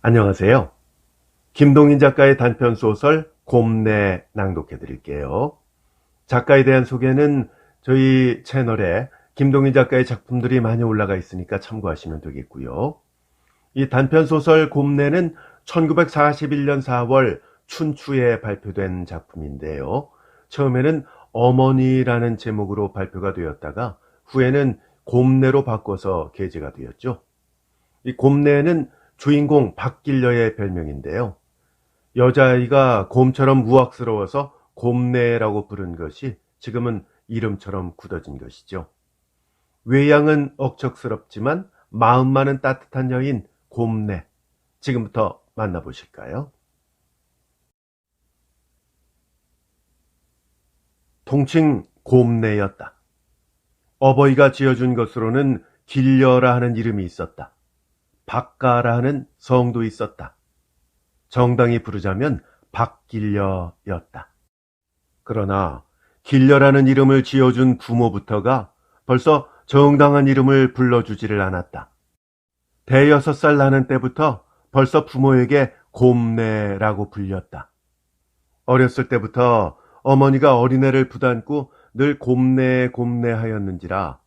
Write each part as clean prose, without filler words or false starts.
안녕하세요. 김동인 작가의 단편소설 곰내 낭독해 드릴게요. 작가에 대한 소개는 저희 채널에 김동인 작가의 작품들이 많이 올라가 있으니까 참고하시면 되겠고요. 이 단편소설 곰내는 1941년 4월 춘추에 발표된 작품인데요. 처음에는 어머니라는 제목으로 발표가 되었다가 후에는 곰내로 바꿔서 게재가 되었죠. 이 곰내는 주인공 박길려의 별명인데요. 여자아이가 곰처럼 우악스러워서 곰내라고 부른 것이 지금은 이름처럼 굳어진 것이죠. 외양은 억척스럽지만 마음만은 따뜻한 여인 곰내. 지금부터 만나보실까요? 통칭 곰내였다. 어버이가 지어준 것으로는 길려라 하는 이름이 있었다. 박가라 하는 성도 있었다. 정당히 부르자면 박길려였다. 그러나 길려라는 이름을 지어준 부모부터가 벌써 정당한 이름을 불러주지를 않았다. 대여섯 살 나는 때부터 벌써 부모에게 곰내라고 불렸다. 어렸을 때부터 어머니가 어린애를 부담고 늘 곰내 하였는지라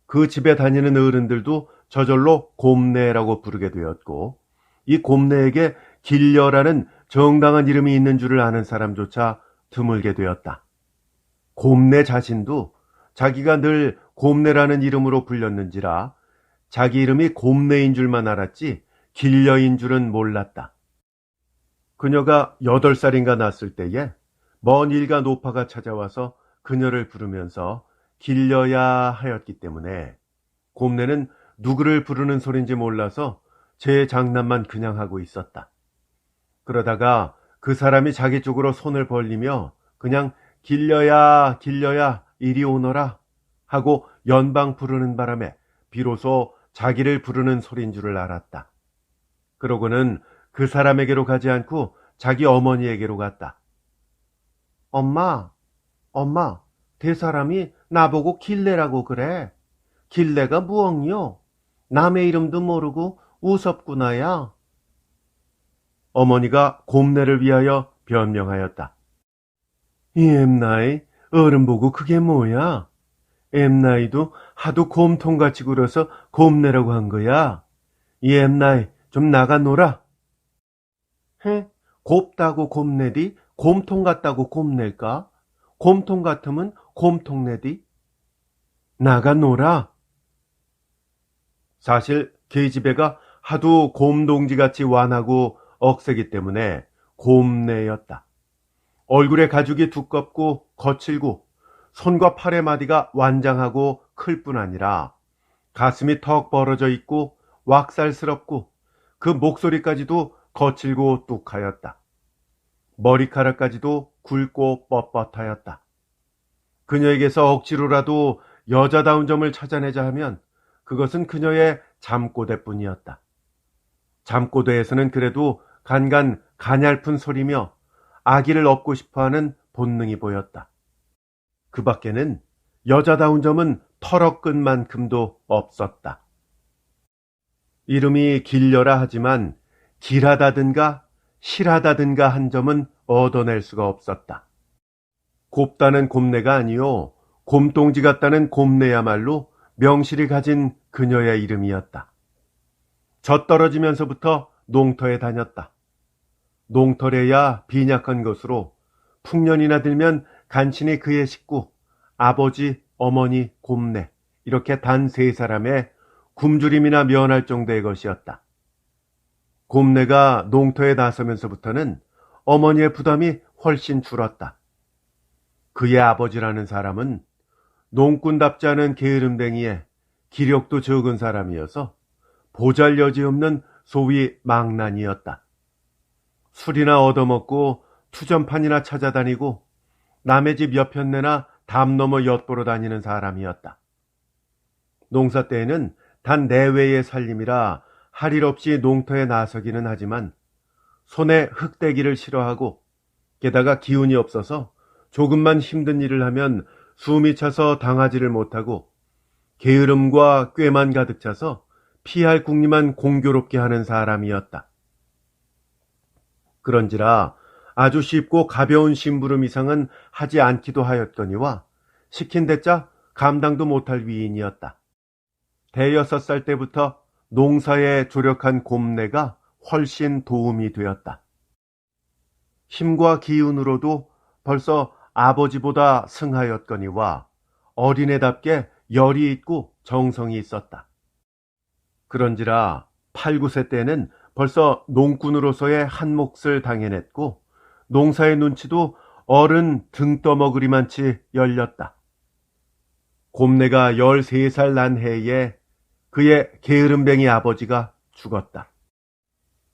그 집에 다니는 어른들도 저절로 곰내라고 부르게 되었고 이 곰내에게 길려라는 정당한 이름이 있는 줄을 아는 사람조차 드물게 되었다. 곰내 자신도 자기가 늘 곰내라는 이름으로 불렸는지라 자기 이름이 곰내인 줄만 알았지 길려인 줄은 몰랐다. 그녀가 8살인가 났을 때에 먼 일가 노파가 찾아와서 그녀를 부르면서 길려야 하였기 때문에 곰내는 누구를 부르는 소린지 몰라서 제 장난만 그냥 하고 있었다. 그러다가 그 사람이 자기 쪽으로 손을 벌리며 그냥 길려야 이리 오너라 하고 연방 부르는 바람에 비로소 자기를 부르는 소린 줄을 알았다. 그러고는 그 사람에게로 가지 않고 자기 어머니에게로 갔다. 엄마, 대사람이 나보고 길래라고 그래. 길래가 무엇이요? 남의 이름도 모르고 우습구나야. 어머니가 곰내를 위하여 변명하였다. 이 엠나이 어른 보고 그게 뭐야? 엠나이도 하도 곰통같이 굴어서 곰내라고 한 거야. 이 엠나이 좀 나가 놀아. 헤? 곱다고 곰내디? 곰통 같다고 곰낼까? 곰통 같으면 곰통내디? 나가 놀아. 사실 계집애가 하도 곰동지같이 완하고 억세기 때문에 곰내였다. 얼굴에 가죽이 두껍고 거칠고 손과 팔의 마디가 완장하고 클 뿐 아니라 가슴이 턱 벌어져 있고 왁살스럽고 그 목소리까지도 거칠고 뚝하였다. 머리카락까지도 굵고 뻣뻣하였다. 그녀에게서 억지로라도 여자다운 점을 찾아내자 하면 그것은 그녀의 잠꼬대뿐이었다. 잠꼬대에서는 그래도 간간 가냘픈 소리며 아기를 업고 싶어하는 본능이 보였다. 그 밖에는 여자다운 점은 털어끈만큼도 없었다. 이름이 길려라 하지만 길하다든가 실하다든가 한 점은 얻어낼 수가 없었다. 곱다는 곰내가 아니요 곰동지 같다는 곰내야말로 명실이 가진 그녀의 이름이었다. 젖떨어지면서부터 농터에 다녔다. 농터래야 빈약한 것으로 풍년이나 들면 간신히 그의 식구, 아버지, 어머니, 곰내 이렇게 단 3사람의 굶주림이나 면할 정도의 것이었다. 곰내가 농터에 나서면서부터는 어머니의 부담이 훨씬 줄었다. 그의 아버지라는 사람은 농꾼답지 않은 게으름뱅이에 기력도 적은 사람이어서 보잘여지없는 소위 망난이었다. 술이나 얻어먹고 투전판이나 찾아다니고 남의 집 여편네나 담 넘어 엿보러 다니는 사람이었다. 농사 때에는 단 내외의 살림이라 할 일 없이 농터에 나서기는 하지만 손에 흙대기를 싫어하고 게다가 기운이 없어서 조금만 힘든 일을 하면 숨이 차서 당하지를 못하고 게으름과 꾀만 가득 차서 피할 궁리만 공교롭게 하는 사람이었다. 그런지라 아주 쉽고 가벼운 심부름 이상은 하지 않기도 하였거니와 시킨 대짜 감당도 못할 위인이었다. 대여섯 살 때부터 농사에 조력한 곰내가 훨씬 도움이 되었다. 힘과 기운으로도 벌써 아버지보다 승하였거니와 어린애답게 열이 있고 정성이 있었다. 그런지라 8, 9세 때는 벌써 농꾼으로서의 한 몫을 당해냈고 농사의 눈치도 어른 등 떠먹으리만치 열렸다. 곰내가 13살 난 해에 그의 게으름뱅이 아버지가 죽었다.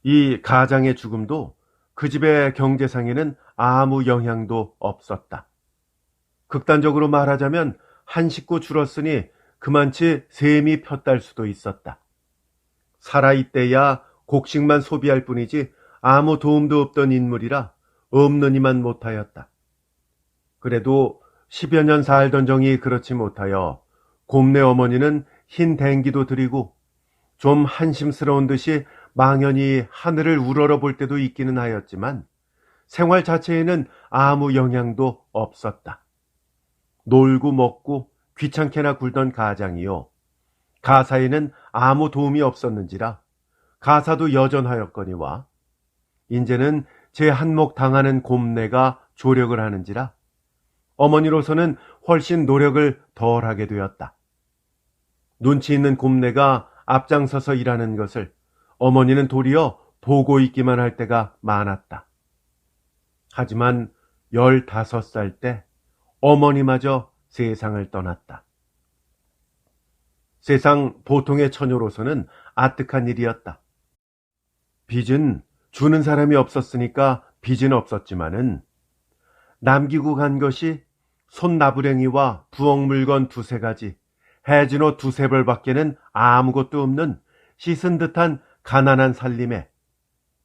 이 가장의 죽음도 그 집의 경제상에는 아무 영향도 없었다. 극단적으로 말하자면 한 식구 줄었으니 그만치 셈이 폈달 수도 있었다. 살아있대야 곡식만 소비할 뿐이지 아무 도움도 없던 인물이라 없느니만 못하였다. 그래도 10여 년 살던 정이 그렇지 못하여 곰내 어머니는 흰 댕기도 드리고 좀 한심스러운 듯이 망연히 하늘을 우러러 볼 때도 있기는 하였지만 생활 자체에는 아무 영향도 없었다. 놀고 먹고 귀찮게나 굴던 가장이요. 가사에는 아무 도움이 없었는지라 가사도 여전하였거니와 인제는 제 한몫 당하는 곰내가 조력을 하는지라 어머니로서는 훨씬 노력을 덜하게 되었다. 눈치 있는 곰내가 앞장서서 일하는 것을 어머니는 도리어 보고 있기만 할 때가 많았다. 하지만 15살 때 어머니마저 세상을 떠났다. 세상 보통의 처녀로서는 아득한 일이었다. 빚은 주는 사람이 없었으니까 빚은 없었지만은 남기고 간 것이 손나부랭이와 부엌 물건 2-3가지, 해진옷 2-3벌 밖에는 아무것도 없는 씻은 듯한 가난한 살림에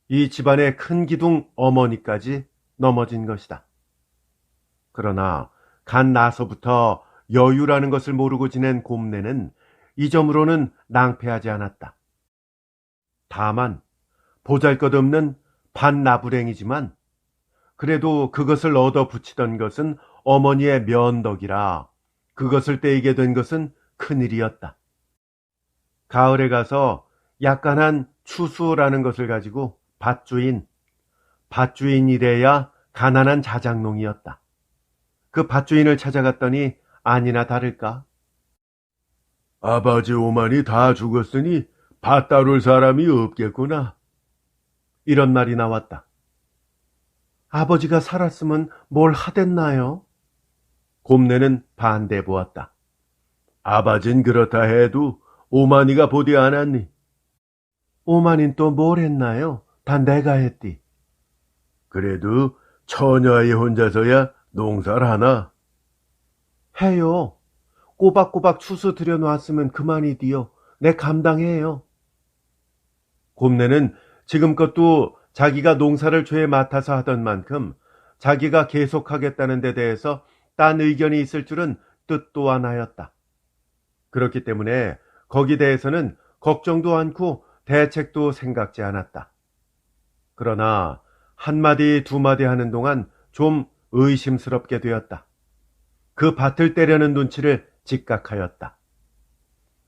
이 집안의 큰 기둥 어머니까지 넘어진 것이다. 그러나 간 나서부터 여유라는 것을 모르고 지낸 곰내는 이 점으로는 낭패하지 않았다. 다만 보잘것없는 반나부랭이지만 그래도 그것을 얻어 붙이던 것은 어머니의 면덕이라 그것을 떼이게 된 것은 큰일이었다. 가을에 가서 약간한 추수라는 것을 가지고 밭주인이래야 가난한 자작농이었다. 그 밭주인을 찾아갔더니 아니나 다를까 아버지 오만이 다 죽었으니 밭 다룰 사람이 없겠구나. 이런 말이 나왔다. 아버지가 살았으면 뭘 하댔나요? 곰내는 반대 보았다. 아버진 그렇다 해도 오만이가 보디 않았니? 오만인 또 뭘 했나요? 다 내가 했디. 그래도 처녀아이 혼자서야 농사를 하나? 해요. 꼬박꼬박 추수 들여놓았으면 그만이디요. 내 감당해요. 곰내는 지금껏도 자기가 농사를 죄 맡아서 하던 만큼 자기가 계속하겠다는 데 대해서 딴 의견이 있을 줄은 뜻도 안 하였다. 그렇기 때문에 거기 대해서는 걱정도 않고 대책도 생각지 않았다. 그러나 한마디 두마디 하는 동안 좀 의심스럽게 되었다. 그 밭을 때려는 눈치를 직각하였다.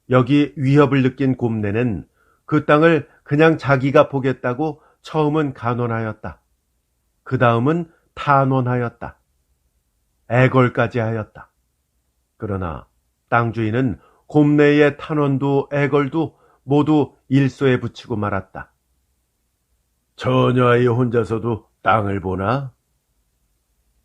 여기 위협을 느낀 곰내는 그 땅을 그냥 자기가 보겠다고 처음은 간언하였다. 그 다음은 탄원하였다. 애걸까지 하였다. 그러나 땅 주인은 곰내의 탄원도 애걸도 모두 일소에 붙이고 말았다. 처녀아이 혼자서도 땅을 보나?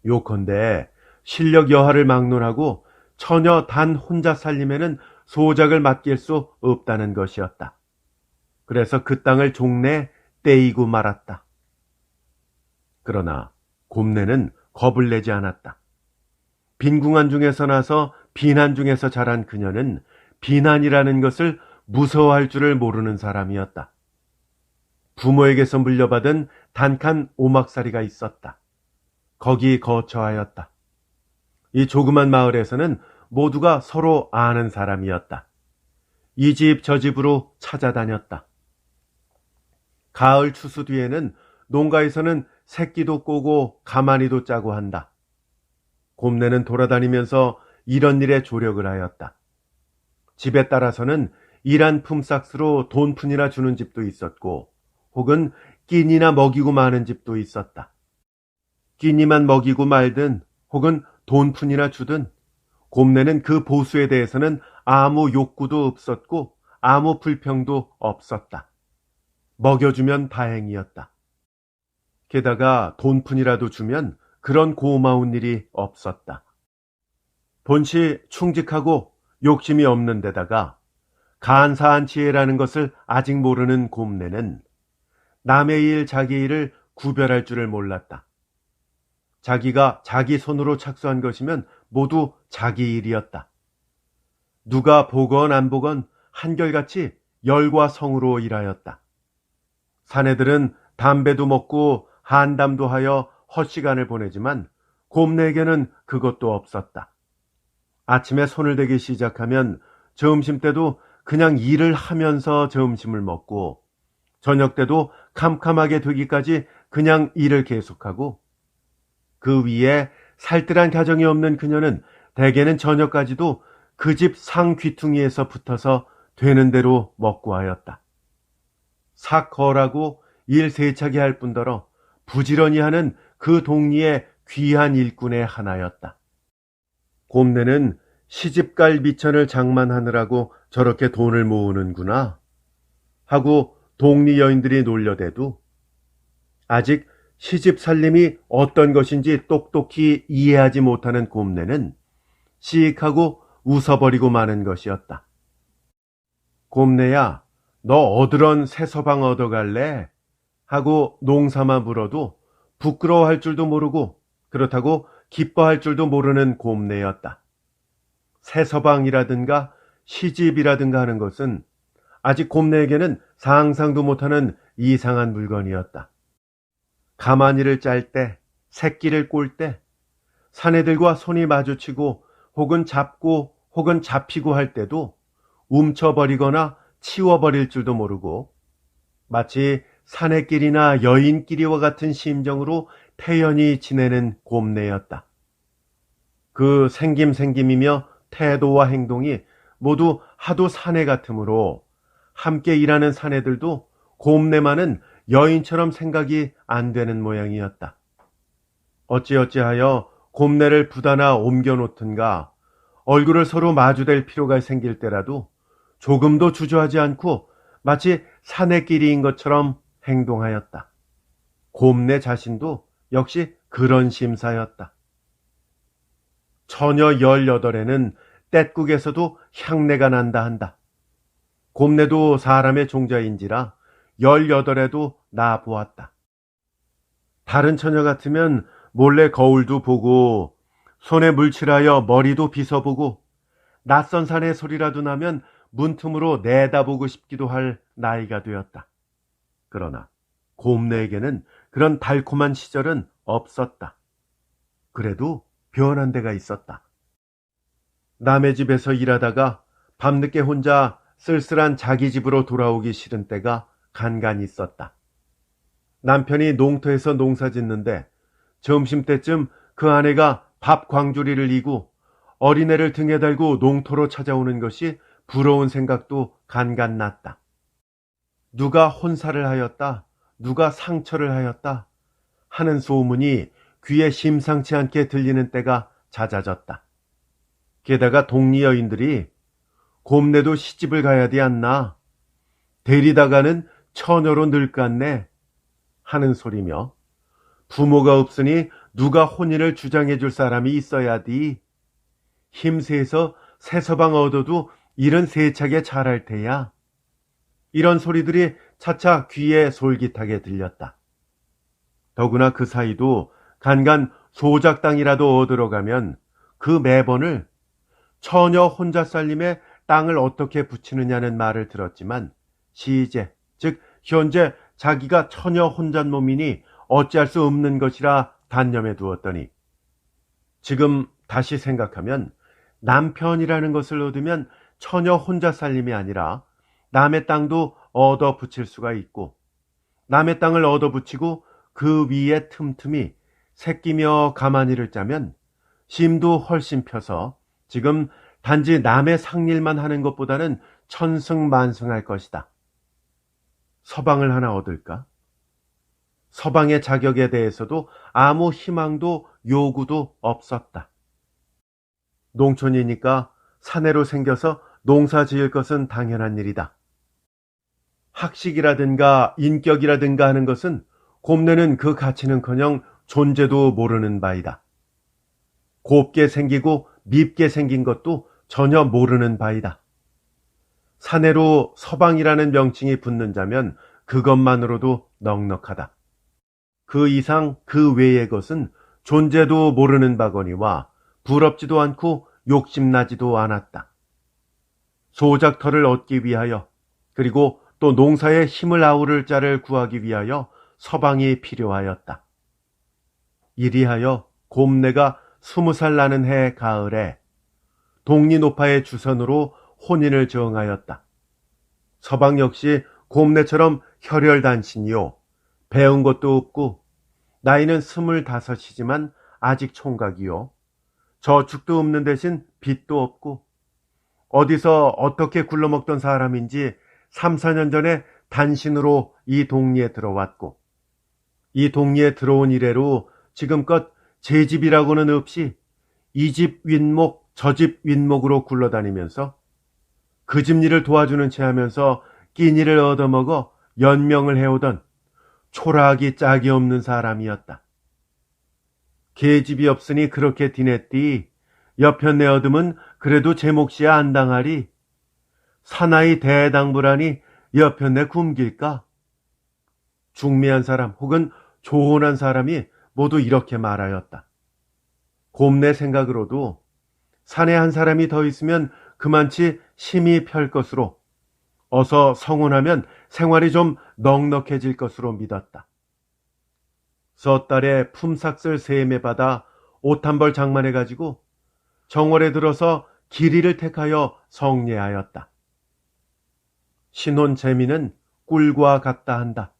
요컨대 실력 여하를 막론하고 처녀 단 혼자 살림에는 소작을 맡길 수 없다는 것이었다. 그래서 그 땅을 종래 떼이고 말았다. 그러나 곰내는 겁을 내지 않았다. 빈궁한 중에서 나서 비난 중에서 자란 그녀는 비난이라는 것을 무서워할 줄을 모르는 사람이었다. 부모에게서 물려받은 단칸 오막살이가 있었다. 거기 거처하였다. 이 조그만 마을에서는 모두가 서로 아는 사람이었다. 이 집 저 집으로 찾아다녔다. 가을 추수 뒤에는 농가에서는 새끼도 꼬고 가마니도 짜고 한다. 곰내는 돌아다니면서 이런 일에 조력을 하였다. 집에 따라서는 일한 품삯으로 돈푼이나 주는 집도 있었고 혹은 끼니나 먹이고 마는 집도 있었다. 끼니만 먹이고 말든 혹은 돈푼이나 주든 곰내는 그 보수에 대해서는 아무 욕구도 없었고 아무 불평도 없었다. 먹여주면 다행이었다. 게다가 돈푼이라도 주면 그런 고마운 일이 없었다. 본시 충직하고 욕심이 없는 데다가 간사한 지혜라는 것을 아직 모르는 곰내는 남의 일 자기 일을 구별할 줄을 몰랐다. 자기가 자기 손으로 착수한 것이면 모두 자기 일이었다. 누가 보건 안 보건 한결같이 열과 성으로 일하였다. 사내들은 담배도 먹고 한담도 하여 헛시간을 보내지만 곰내에게는 그것도 없었다. 아침에 손을 대기 시작하면 점심때도 그냥 일을 하면서 점심을 먹고 저녁 때도 캄캄하게 되기까지 그냥 일을 계속하고 그 위에 살뜰한 가정이 없는 그녀는 대개는 저녁까지도 그 집 상귀퉁이에서 붙어서 되는 대로 먹고 하였다. 삭거라고 일 세차게 할 뿐더러 부지런히 하는 그 동리의 귀한 일꾼의 하나였다. 곰내는 시집갈 미천을 장만하느라고 저렇게 돈을 모으는구나 하고 동리 여인들이 놀려대도 아직 시집 살림이 어떤 것인지 똑똑히 이해하지 못하는 곰내는 씩하고 웃어버리고 마는 것이었다. 곰내야, 너 어드런 새 서방 얻어갈래? 하고 농사마 물어도 부끄러워할 줄도 모르고 그렇다고 기뻐할 줄도 모르는 곰내였다. 새 서방이라든가 시집이라든가 하는 것은 아직 곰내에게는 상상도 못하는 이상한 물건이었다. 가마니를 짤 때, 새끼를 꼴 때, 사내들과 손이 마주치고 혹은 잡고 혹은 잡히고 할 때도 움쳐버리거나 치워버릴 줄도 모르고 마치 사내끼리나 여인끼리와 같은 심정으로 태연히 지내는 곰내였다. 그 생김이며 태도와 행동이 모두 하도 사내 같으므로 함께 일하는 사내들도 곰내만은 여인처럼 생각이 안 되는 모양이었다. 어찌어찌하여 곰내를 부다나 옮겨놓든가 얼굴을 서로 마주댈 필요가 생길 때라도 조금도 주저하지 않고 마치 사내끼리인 것처럼 행동하였다. 곰내 자신도 역시 그런 심사였다. 처녀 18에는 떼국에서도 향내가 난다 한다. 곰내도 사람의 종자인지라 18에도 나 보았다. 다른 처녀 같으면 몰래 거울도 보고 손에 물칠하여 머리도 빗어보고 낯선 사내 소리라도 나면 문틈으로 내다보고 싶기도 할 나이가 되었다. 그러나 곰내에게는 그런 달콤한 시절은 없었다. 그래도 변한 데가 있었다. 남의 집에서 일하다가 밤늦게 혼자 쓸쓸한 자기 집으로 돌아오기 싫은 때가 간간히 있었다. 남편이 농터에서 농사 짓는데 점심때쯤 그 아내가 밥 광주리를 이고 어린애를 등에 달고 농토로 찾아오는 것이 부러운 생각도 간간 났다. 누가 혼사를 하였다, 누가 상처를 하였다 하는 소문이 귀에 심상치 않게 들리는 때가 잦아졌다. 게다가 동리 여인들이 곰내도 시집을 가야 돼 않나, 데리다가는 처녀로 늙겠네 하는 소리며 부모가 없으니 누가 혼인을 주장해 줄 사람이 있어야지, 힘세서 새 서방 얻어도 일은 세차게 잘할 테야, 이런 소리들이 차차 귀에 솔깃하게 들렸다. 더구나 그 사이도 간간 소작땅이라도 얻으러 가면 그 매번을 처녀 혼자 살림에 땅을 어떻게 붙이느냐는 말을 들었지만 시제, 즉 현재 자기가 처녀 혼잣몸이니 어찌할 수 없는 것이라 단념해 두었더니 지금 다시 생각하면 남편이라는 것을 얻으면 처녀 혼자 살림이 아니라 남의 땅도 얻어 붙일 수가 있고 남의 땅을 얻어 붙이고 그 위에 틈틈이 새끼며 가마니를 짜면 심도 훨씬 펴서 지금 단지 남의 상일만 하는 것보다는 천승만승할 것이다. 서방을 하나 얻을까? 서방의 자격에 대해서도 아무 희망도 요구도 없었다. 농촌이니까 사내로 생겨서 농사 지을 것은 당연한 일이다. 학식이라든가 인격이라든가 하는 것은 곱내는 그 가치는커녕 존재도 모르는 바이다. 곱게 생기고 밉게 생긴 것도 전혀 모르는 바이다. 사내로 서방이라는 명칭이 붙는 자면 그것만으로도 넉넉하다. 그 이상 그 외의 것은 존재도 모르는 바거니와 부럽지도 않고 욕심나지도 않았다. 소작터를 얻기 위하여 그리고 또 농사에 힘을 아우를 자를 구하기 위하여 서방이 필요하였다. 이리하여 곰내가 20살 나는 해 가을에 동리노파의 주선으로 혼인을 정하였다. 서방 역시 곰내처럼 혈혈단신이요 배운 것도 없고 나이는 25이지만 아직 총각이요 저축도 없는 대신 빚도 없고 어디서 어떻게 굴러먹던 사람인지 3, 4년 전에 단신으로 이 동리에 들어왔고 이 동리에 들어온 이래로 지금껏 제 집이라고는 없이 이 집 윗목 저 집 윗목으로 굴러다니면서 그 집 일을 도와주는 채 하면서 끼니를 얻어먹어 연명을 해오던 초라하기 짝이 없는 사람이었다. 계집이 없으니 그렇게 디냈디 여편네 얻음은 그래도 제 몫이야 안 당하리. 사나이 대당부라니 여편네 굶길까? 중미한 사람 혹은 조혼한 사람이 모두 이렇게 말하였다. 곰내 생각으로도 사내 한 사람이 더 있으면 그만치 심히 펼 것으로 어서 성혼하면 생활이 좀 넉넉해질 것으로 믿었다. 섣달에 품삯을 세매 받아 옷 한 벌 장만해가지고 정월에 들어서 길이를 택하여 성례하였다. 신혼 재미는 꿀과 같다 한다.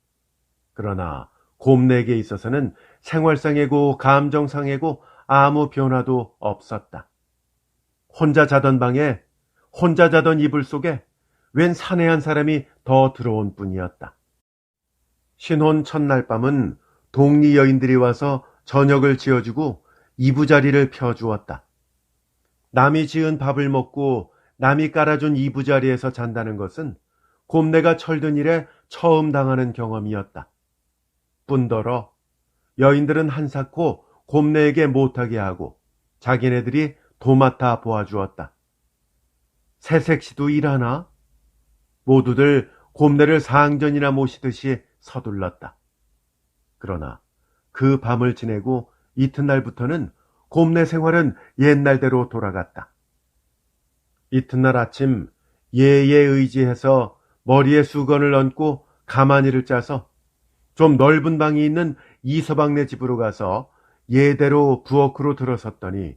그러나 곰내에게 있어서는 생활상이고 감정상이고 아무 변화도 없었다. 혼자 자던 방에 혼자 자던 이불 속에 웬 사내 한 사람이 더 들어온 뿐이었다. 신혼 첫날 밤은 동리 여인들이 와서 저녁을 지어주고 이부자리를 펴주었다. 남이 지은 밥을 먹고 남이 깔아준 이부자리에서 잔다는 것은 곰내가 철든 일에 처음 당하는 경험이었다. 뿐더러 여인들은 한사코 곰내에게 못하게 하고 자기네들이 도맡아 보아주었다. 새색시도 일하나? 모두들 곰내를 상전이나 모시듯이 서둘렀다. 그러나 그 밤을 지내고 이튿날부터는 곰내 생활은 옛날대로 돌아갔다. 이튿날 아침 예에 의지해서 머리에 수건을 얹고 가마니를 짜서 좀 넓은 방이 있는 이서방네 집으로 가서 예대로 부엌으로 들어섰더니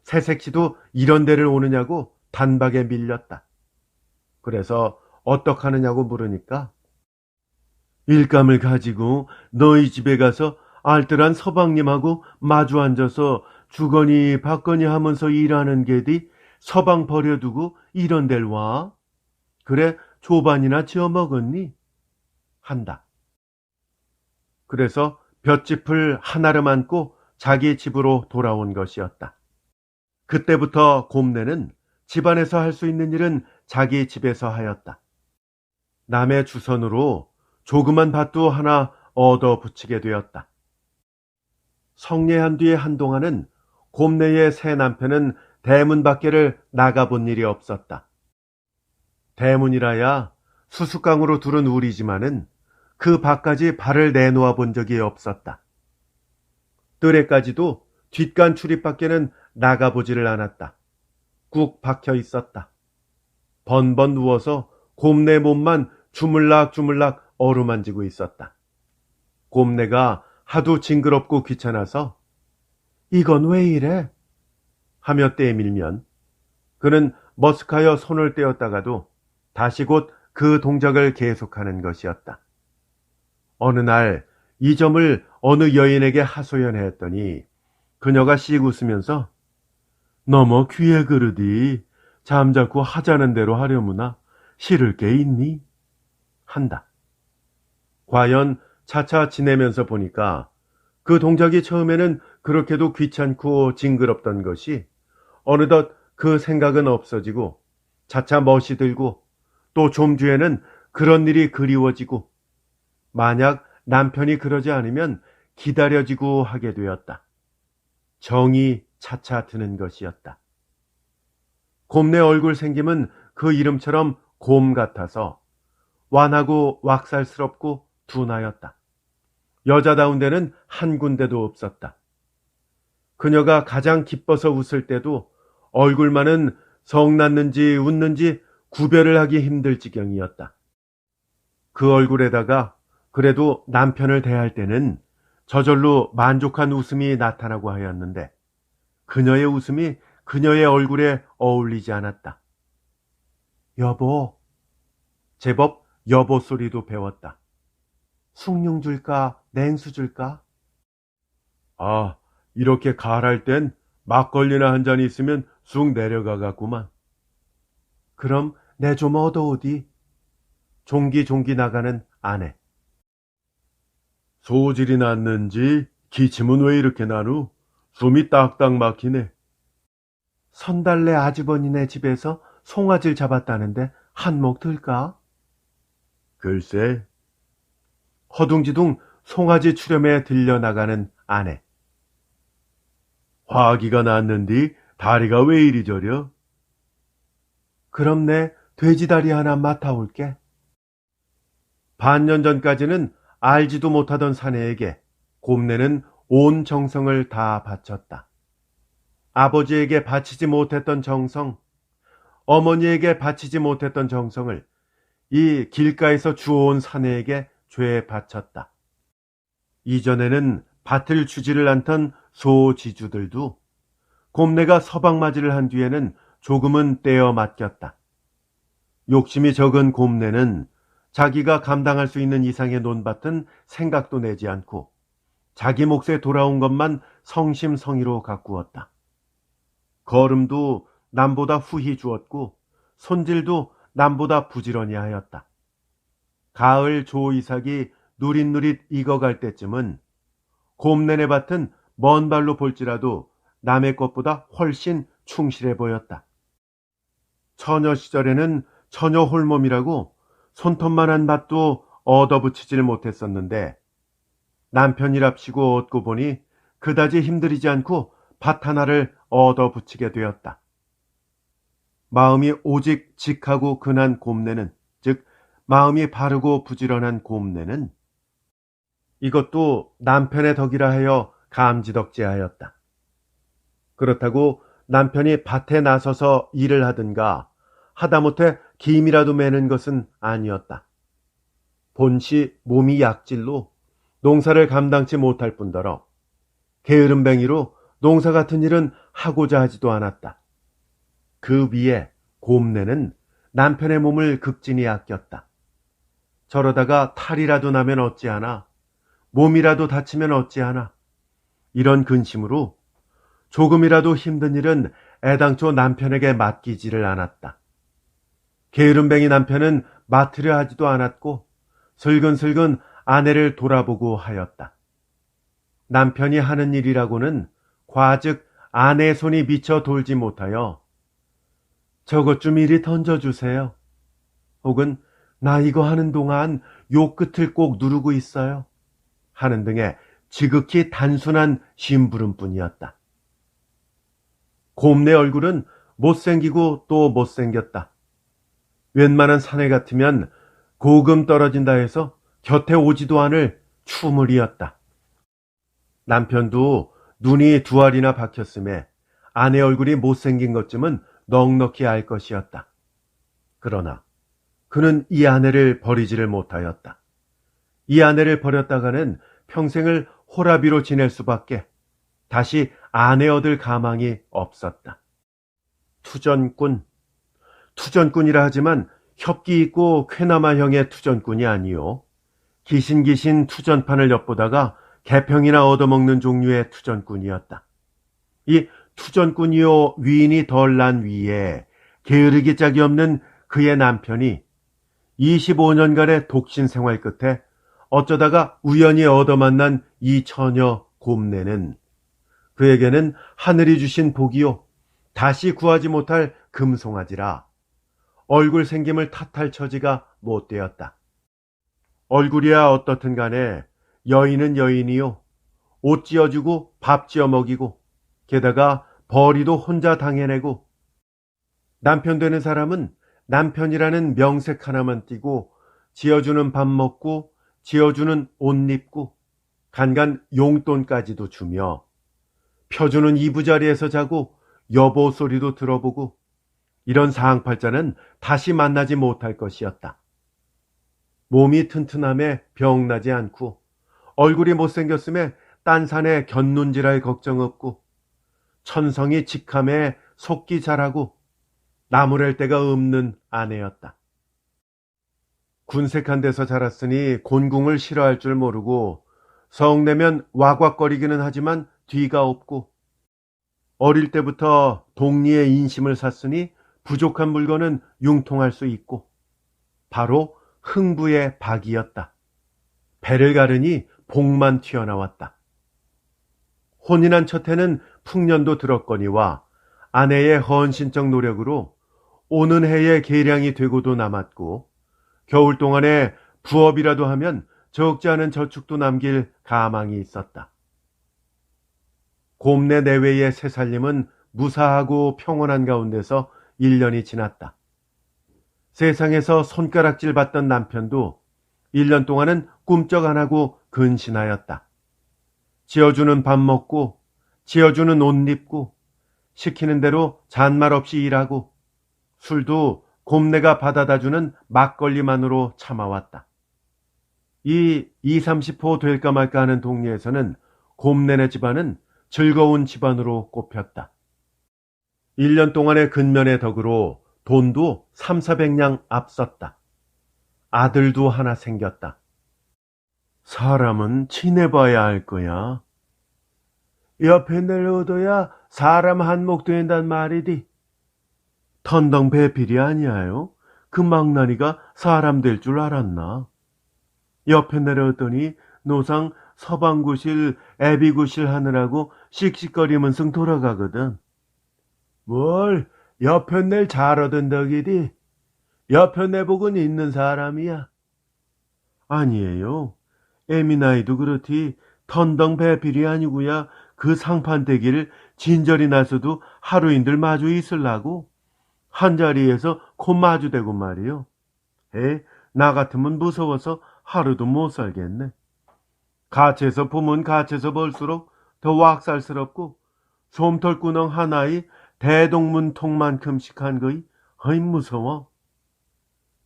새색시도 이런 데를 오느냐고 단박에 밀렸다. 그래서 어떡하느냐고 물으니까 일감을 가지고 너희 집에 가서 알뜰한 서방님하고 마주 앉아서 주거니 받거니 하면서 일하는 게디 서방 버려두고 이런 데를 와? 그래 조반이나 지어 먹었니? 한다. 그래서 볏짚을 하나름 안고 자기 집으로 돌아온 것이었다. 그때부터 곰내는 집안에서 할 수 있는 일은 자기 집에서 하였다. 남의 주선으로 조그만 밭도 하나 얻어 붙이게 되었다. 성례한 뒤에 한동안은 곰내의 새 남편은 대문 밖에를 나가본 일이 없었다. 대문이라야 수수깡으로 두른 우리지만은 그 밖까지 발을 내놓아 본 적이 없었다. 뜰에까지도 뒷간 출입밖에는 나가보지를 않았다. 꾹 박혀 있었다. 번번 누워서 곰내 몸만 주물락주물락 어루만지고 있었다. 곰내가 하도 징그럽고 귀찮아서 이건 왜 이래? 하며 떼밀면 그는 머쓱하여 손을 떼었다가도 다시 곧 그 동작을 계속하는 것이었다. 어느 날 이 점을 어느 여인에게 하소연했더니 그녀가 씩 웃으면서 너머 귀에 그르디 잠자코 하자는 대로 하려무나 싫을 게 있니? 한다. 과연 차차 지내면서 보니까 그 동작이 처음에는 그렇게도 귀찮고 징그럽던 것이 어느덧 그 생각은 없어지고 차차 멋이 들고 또 좀 뒤에는 그런 일이 그리워지고 만약 남편이 그러지 않으면 기다려지고 하게 되었다. 정이 차차 드는 것이었다. 곰내 얼굴 생김은 그 이름처럼 곰 같아서 완하고 왁살스럽고 둔하였다. 여자다운 데는 한 군데도 없었다. 그녀가 가장 기뻐서 웃을 때도 얼굴만은 성났는지 웃는지 구별을 하기 힘들 지경이었다. 그 얼굴에다가 그래도 남편을 대할 때는 저절로 만족한 웃음이 나타나고 하였는데 그녀의 웃음이 그녀의 얼굴에 어울리지 않았다. 여보, 제법 여보 소리도 배웠다. 숭늉 줄까, 냉수 줄까? 아, 이렇게 가랄 땐 막걸리나 한 잔 있으면 쑥 내려가겠구만. 그럼 내 좀 얻어오디. 종기종기 나가는 아내. 소질이 났는지 기침은 왜 이렇게 나누? 숨이 딱딱 막히네. 선달래 아주버니네 집에서 송아지를 잡았다는데 한몫 들까? 글쎄. 허둥지둥 송아지 출염에 들려나가는 아내. 화기가 났는디 다리가 왜 이리 저려? 그럼 내 돼지다리 하나 맡아올게. 반년 전까지는 알지도 못하던 사내에게 곰내는 온 정성을 다 바쳤다. 아버지에게 바치지 못했던 정성, 어머니에게 바치지 못했던 정성을 이 길가에서 주워온 사내에게 죄 바쳤다. 이전에는 밭을 주지를 않던 소지주들도 곰내가 서방맞이를 한 뒤에는 조금은 떼어 맡겼다. 욕심이 적은 곰내는 자기가 감당할 수 있는 이상의 논밭은 생각도 내지 않고 자기 몫에 돌아온 것만 성심성의로 가꾸었다. 걸음도 남보다 후히 주었고 손질도 남보다 부지런히 하였다. 가을 조이삭이 누릿누릿 익어갈 때쯤은 곰내네 밭은 먼 발로 볼지라도 남의 것보다 훨씬 충실해 보였다. 처녀 시절에는 처녀 홀몸이라고 손톱만한 밭도 얻어붙이질 못했었는데 남편이랍시고 얻고 보니 그다지 힘들이지 않고 밭 하나를 얻어붙이게 되었다. 마음이 오직 직하고 근한 곰내는, 즉 마음이 바르고 부지런한 곰내는 이것도 남편의 덕이라 하여 감지덕지하였다. 그렇다고 남편이 밭에 나서서 일을 하든가 하다못해 김이라도 매는 것은 아니었다. 본시 몸이 약질로 농사를 감당치 못할 뿐더러 게으름뱅이로 농사 같은 일은 하고자 하지도 않았다. 그 위에 곰내는 남편의 몸을 극진히 아꼈다. 저러다가 탈이라도 나면 어찌하나, 몸이라도 다치면 어찌하나, 이런 근심으로 조금이라도 힘든 일은 애당초 남편에게 맡기지를 않았다. 게으름뱅이 남편은 맡으려 하지도 않았고 슬근슬근 아내를 돌아보고 하였다. 남편이 하는 일이라고는 과즉 아내의 손이 미쳐 돌지 못하여 저것 좀 이리 던져주세요. 혹은 나 이거 하는 동안 요 끝을 꼭 누르고 있어요. 하는 등의 지극히 단순한 심부름뿐이었다. 곰내 얼굴은 못생기고 또 못생겼다. 웬만한 사내 같으면 고금 떨어진다 해서 곁에 오지도 않을 추물이었다. 남편도 눈이 두 알이나 박혔음에 아내 얼굴이 못생긴 것쯤은 넉넉히 알 것이었다. 그러나 그는 이 아내를 버리지를 못하였다. 이 아내를 버렸다가는 평생을 호라비로 지낼 수밖에 다시 아내 얻을 가망이 없었다. 투전꾼이라 하지만 협기 있고 쾌남아형의 투전꾼이 아니요. 기신기신 투전판을 엿보다가 개평이나 얻어먹는 종류의 투전꾼이었다. 이 투전꾼이요 위인이 덜 난 위에 게으르기 짝이 없는 그의 남편이 25년간의 독신 생활 끝에 어쩌다가 우연히 얻어 만난 이 처녀 곰내는 그에게는 하늘이 주신 복이요 다시 구하지 못할 금송아지라 얼굴 생김을 탓할 처지가 못 되었다. 얼굴이야 어떻든 간에 여인은 여인이요 옷 지어주고 밥 지어 먹이고 게다가 벌이도 혼자 당해내고 남편 되는 사람은 남편이라는 명색 하나만 띠고 지어주는 밥 먹고 지어주는 옷 입고 간간 용돈까지도 주며 펴주는 이부자리에서 자고 여보 소리도 들어보고 이런 사항팔자는 다시 만나지 못할 것이었다. 몸이 튼튼함에 병나지 않고 얼굴이 못생겼음에 딴 산에 곁눈질할 걱정 없고 천성이 직함에 속기 잘하고 나무랄 데가 없는 아내였다. 군색한 데서 자랐으니 곤궁을 싫어할 줄 모르고 성내면 와곽거리기는 하지만 뒤가 없고 어릴 때부터 동리의 인심을 샀으니 부족한 물건은 융통할 수 있고 바로 흥부의 박이었다. 배를 가르니 복만 튀어나왔다. 혼인한 첫 해는 풍년도 들었거니와 아내의 헌신적 노력으로 오는 해의 계량이 되고도 남았고 겨울 동안에 부업이라도 하면 적지 않은 저축도 남길 가망이 있었다. 곰내 내외의 새살림은 무사하고 평온한 가운데서 1년이 지났다. 세상에서 손가락질 받던 남편도 1년 동안은 꿈쩍 안 하고 근신하였다. 지어주는 밥 먹고 지어주는 옷 입고 시키는 대로 잔말 없이 일하고 술도 곰내가 받아다 주는 막걸리만으로 참아왔다. 이 20-30호 될까 말까 하는 동리에서는 곰내네 집안은 즐거운 집안으로 꼽혔다. 1년 동안의 근면의 덕으로 돈도 300-400냥 앞섰다. 아들도 하나 생겼다. 사람은 지내봐야 알 거야. 옆에 내려오둬야 사람 한몫 된단 말이디. 턴덩 배필이 아니야요. 그 망나니가 사람 될 줄 알았나. 옆에 내려오더니 노상 서방구실 애비구실 하느라고 씩씩거리면서 돌아가거든. 뭘 옆에 낼 잘 얻은 덕이디. 옆에 내복은 있는 사람이야. 아니에요. 애미 나이도 그렇디 턴덩 배필이 아니고야 그 상판대기를 진절이 나서도 하루인들 마주 있으려고 한자리에서 코 마주대고 말이요. 나 같으면 무서워서 하루도 못 살겠네. 갇혀서 보면 갇혀서 볼수록 더 왁살스럽고 솜털구멍 하나의 대동문통만큼씩 한 거이 허이 무서워.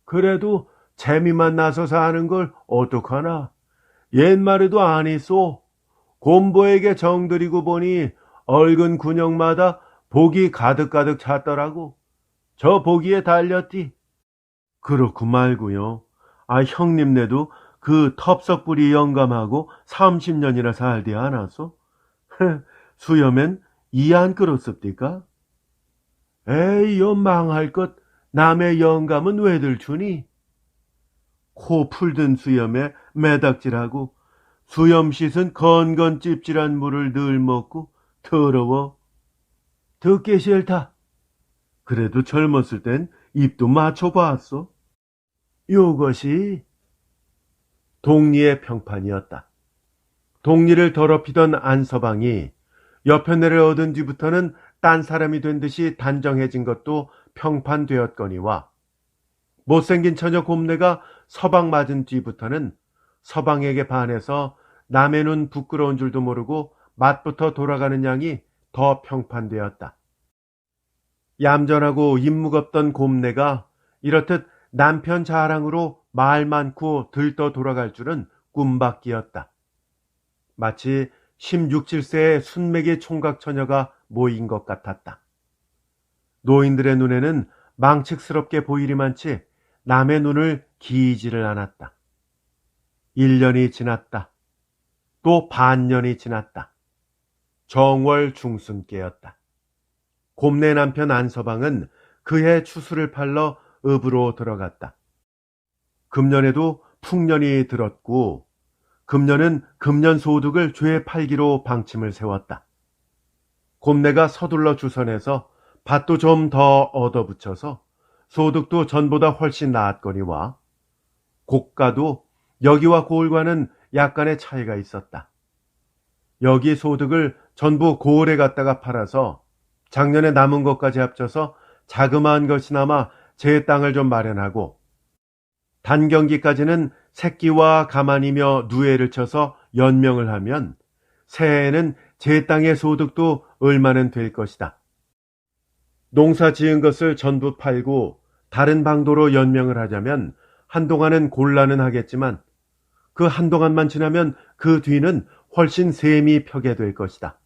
그래도 재미만 나서 사는 걸 어떡하나. 옛말에도 안 있어. 곰보에게 정들이고 보니 얼근 군역마다 복이 가득가득 찼더라고. 저 보기에 달렸디. 그렇고 말고요. 형님네도 그 텁석부리 영감하고 30년이나 살디 않았어? 수염엔 이 안 끌었습니까? 에이, 요 망할 것. 남의 영감은 왜들 주니? 코 풀든 수염에 매닥질하고 수염 씻은 건건 찝찝한 물을 늘 먹고 더러워. 듣기 싫다. 그래도 젊었을 땐 입도 맞춰봤어. 요것이 동리의 평판이었다. 동리를 더럽히던 안서방이 여편네를 얻은 뒤부터는 딴 사람이 된 듯이 단정해진 것도 평판되었거니와 못생긴 처녀 곰내가 서방 맞은 뒤부터는 서방에게 반해서 남의 눈 부끄러운 줄도 모르고 맛부터 돌아가는 양이 더 평판되었다. 얌전하고 입무겁던 곰내가 이렇듯 남편 자랑으로 말 많고 들떠 돌아갈 줄은 꿈밖이었다. 마치 16, 17세의 순맥의 총각 처녀가 모인 것 같았다. 노인들의 눈에는 망측스럽게 보이리만치 남의 눈을 기이지를 않았다. 1년이 지났다. 또 반년이 지났다. 정월 중순께였다. 곰내 남편 안서방은 그해 추수를 팔러 읍으로 들어갔다. 금년에도 풍년이 들었고 금년은 금년 소득을 죄 팔기로 방침을 세웠다. 곰내가 서둘러 주선해서 밭도 좀 더 얻어붙여서 소득도 전보다 훨씬 나았거니와 고가도 여기와 고을과는 약간의 차이가 있었다. 여기 소득을 전부 고을에 갖다가 팔아서 작년에 남은 것까지 합쳐서 자그마한 것이나마 제 땅을 좀 마련하고 단경기까지는 새끼와 가만이며 누에를 쳐서 연명을 하면 새해에는 제 땅의 소득도 얼마는 될 것이다. 농사 지은 것을 전부 팔고 다른 방도로 연명을 하자면 한동안은 곤란은 하겠지만 그 한동안만 지나면 그 뒤는 훨씬 셈이 펴게 될 것이다.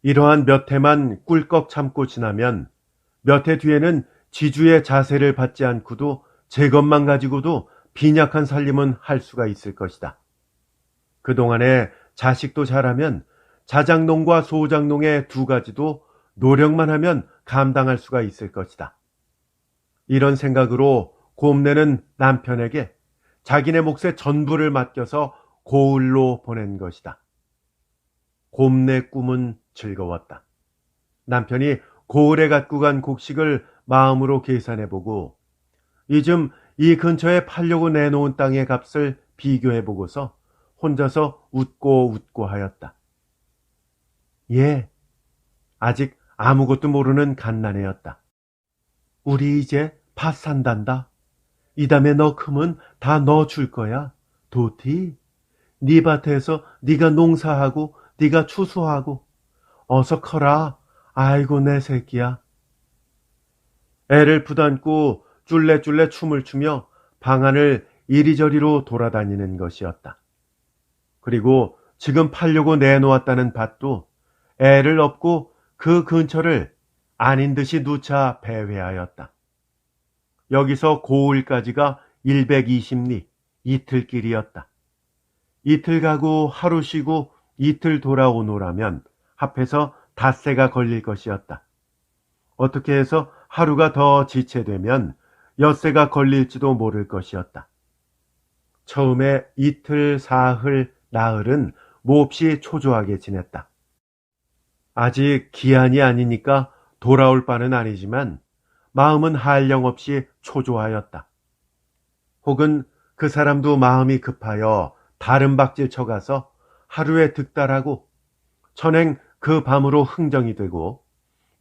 이러한 몇 해만 꿀꺽 참고 지나면 몇 해 뒤에는 지주의 자세를 받지 않고도 제 것만 가지고도 빈약한 살림은 할 수가 있을 것이다. 그동안에 자식도 잘하면 자장농과 소장농의 두 가지도 노력만 하면 감당할 수가 있을 것이다. 이런 생각으로 곰내는 남편에게 자기네 몫의 전부를 맡겨서 고을로 보낸 것이다. 곰내 꿈은 즐거웠다. 남편이 고을에 갖고 간 곡식을 마음으로 계산해보고 이즘 이 근처에 팔려고 내놓은 땅의 값을 비교해보고서 혼자서 웃고 하였다. 예, 아직 아무것도 모르는 갓난애였다. 우리 이제 밭 산단다. 이 다음에 너 크면 다 너 줄 거야. 도티, 네 밭에서 네가 농사하고 네가 추수하고 어서 커라. 아이고 내 새끼야. 애를 부담고 쫄래쫄래 춤을 추며 방안을 이리저리로 돌아다니는 것이었다. 그리고 지금 팔려고 내놓았다는 밭도 애를 업고 그 근처를 아닌 듯이 누차 배회하였다. 여기서 고을까지가 120리, 이틀 길이었다. 이틀 가고 하루 쉬고 이틀 돌아오노라면 합해서 닷새가 걸릴 것이었다. 어떻게 해서 하루가 더 지체되면 엿새가 걸릴지도 모를 것이었다. 처음에 이틀, 사흘, 나흘은 몹시 초조하게 지냈다. 아직 기한이 아니니까 돌아올 바는 아니지만 마음은 한량없이 초조하였다. 혹은 그 사람도 마음이 급하여 다른 박질 쳐가서 하루에 득달하고 천행 그 밤으로 흥정이 되고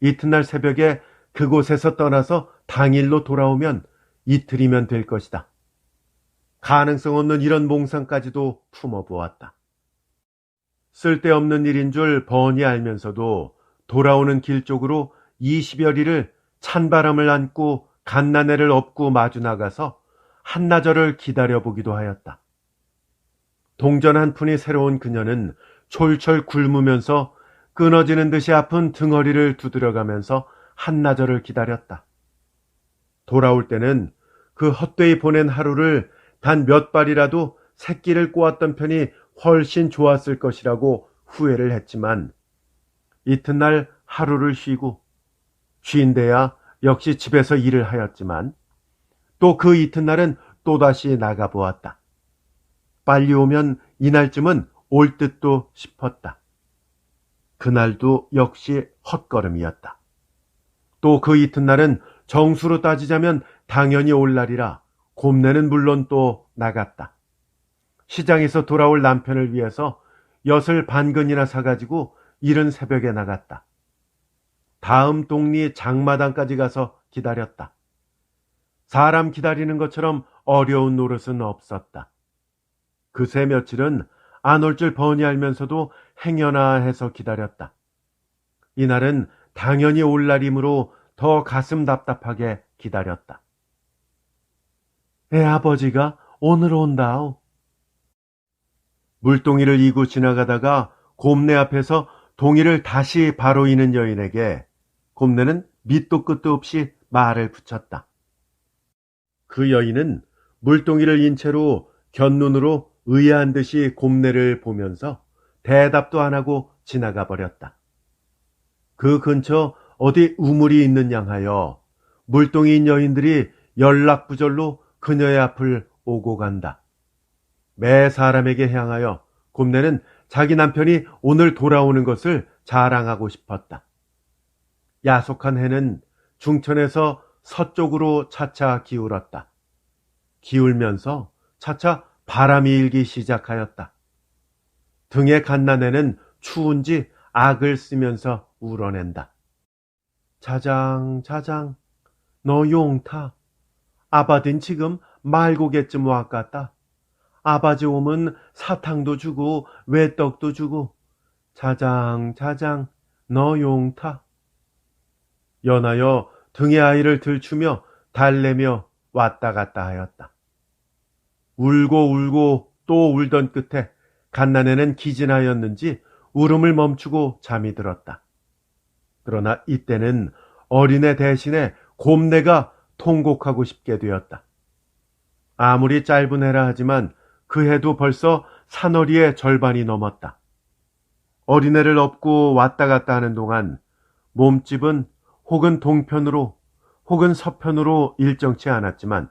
이튿날 새벽에 그곳에서 떠나서 당일로 돌아오면 이틀이면 될 것이다. 가능성 없는 이런 몽상까지도 품어보았다. 쓸데없는 일인 줄 뻔히 알면서도 돌아오는 길 쪽으로 20여리를 찬바람을 안고 갓난애를 업고 마주 나가서 한나절을 기다려보기도 하였다. 동전 한 푼이 새로운 그녀는 철철 굶으면서 끊어지는 듯이 아픈 등허리를 두드려가면서 한나절을 기다렸다. 돌아올 때는 그 헛되이 보낸 하루를 단 몇 발이라도 새끼를 꼬았던 편이 훨씬 좋았을 것이라고 후회를 했지만 이튿날 하루를 쉬고 쉰데야 역시 집에서 일을 하였지만 또 그 이튿날은 또다시 나가보았다. 빨리 오면 이날쯤은 올 듯도 싶었다. 그날도 역시 헛걸음이었다. 또 그 이튿날은 정수로 따지자면 당연히 올 날이라 곰내는 물론 또 나갔다. 시장에서 돌아올 남편을 위해서 엿을 반근이나 사가지고 이른 새벽에 나갔다. 다음 동리 장마당까지 가서 기다렸다. 사람 기다리는 것처럼 어려운 노릇은 없었다. 그새 며칠은 안 올 줄 뻔히 알면서도 행여나 해서 기다렸다. 이날은 당연히 올 날이므로 더 가슴 답답하게 기다렸다. 애 아버지가 오늘 온다오. 물동이를 이고 지나가다가 곰내 앞에서 동이를 다시 바로 이는 여인에게 곰내는 밑도 끝도 없이 말을 붙였다. 그 여인은 물동이를 인 채로 곁눈으로 의아한 듯이 곰내를 보면서 대답도 안 하고 지나가 버렸다. 그 근처 어디 우물이 있는 양하여 물동이인 여인들이 연락부절로 그녀의 앞을 오고 간다. 매 사람에게 향하여 곰내는 자기 남편이 오늘 돌아오는 것을 자랑하고 싶었다. 야속한 해는 중천에서 서쪽으로 차차 기울었다. 기울면서 차차 바람이 일기 시작하였다. 등에 갓난애는 추운지 악을 쓰면서 울어낸다. 자장 자장 너 용타. 아바딘 지금 말고개쯤 왔겠다. 아바지 오면 사탕도 주고 외떡도 주고. 자장 자장 너 용타. 연하여 등에 아이를 들추며 달래며 왔다 갔다 하였다. 울고 울고 또 울던 끝에 갓난애는 기진하였는지 울음을 멈추고 잠이 들었다. 그러나 이때는 어린애 대신에 곰내가 통곡하고 싶게 되었다. 아무리 짧은 해라 하지만 그 해도 벌써 사너리의 절반이 넘었다. 어린애를 업고 왔다 갔다 하는 동안 몸집은 혹은 동편으로 혹은 서편으로 일정치 않았지만